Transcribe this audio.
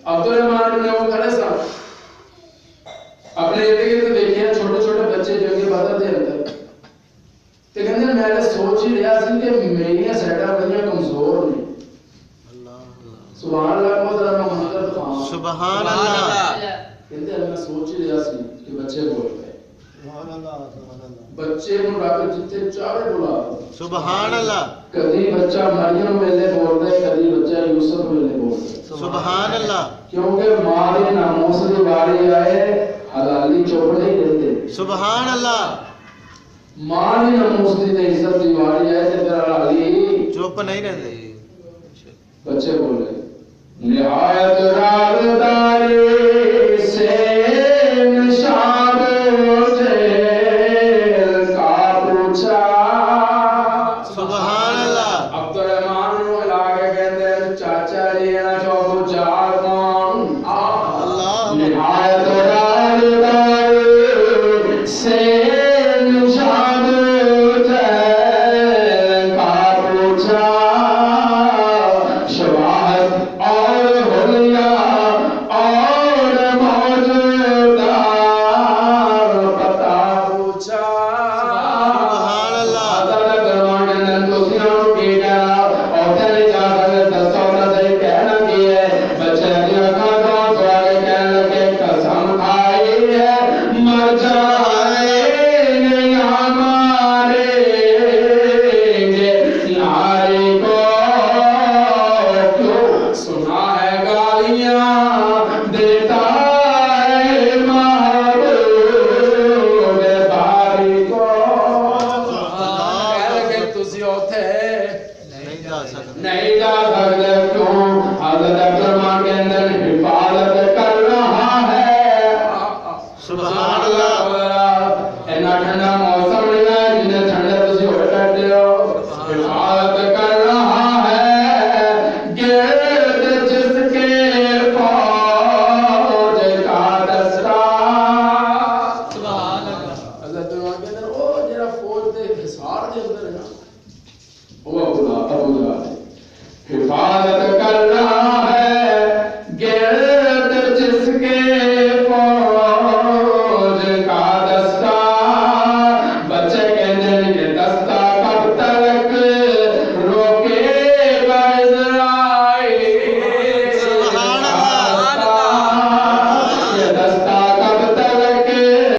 عبدالرحمان نے وہ کھڑے سا اپنے ارد گرد دیکھے چھوٹے چھوٹے بچے جنگی بدر دے اندر تے کہندے میں نے سوچ ہی رہا سی کہ میری سیڈاں بڑیاں کمزور نے سبحان اللہ کو ذرا محمد خان سبحان اللہ کہندے میں سوچ ہی رہا سی کہ بچے بول گئے سبحان اللہ بچے نوں رب جتھے چاہے بلا سبحان اللہ کدی بچہ مریم ویلے بولدا ہے کدی بچہ یوسف ویلے بولدا ہے سبحان اللہ کیونکہ ماں دے ناموس دی واری آئے حلالی چپ نہیں رہتے سبحان اللہ ماں دی ناموس دی تے عزت دی واری آئے تے پھر حلالی چپ نہیں رہتے بچے بولے نہایت رازداری سے نشان کا پوچھا سبحان اللہ عبدالرحمان نو لا کے کہندے چاچا جی نا چوکو چار کون اللہ نہایت رازداری سے نشان کا پوچھا شواہد اور حلیہ اور موجودہ پتہ پوچھا سبحان اللہ اللہ درمان کے اندر دوسریوں کی کہنا اور تیری جا کر دستوں سے کہنا کی ہے بچے کی اکھاں کو سوا کے کہنے لگے قسم کھائی ہے مر جائیں گے ہمارے ناری کو کیوں سنا ہے گالیاں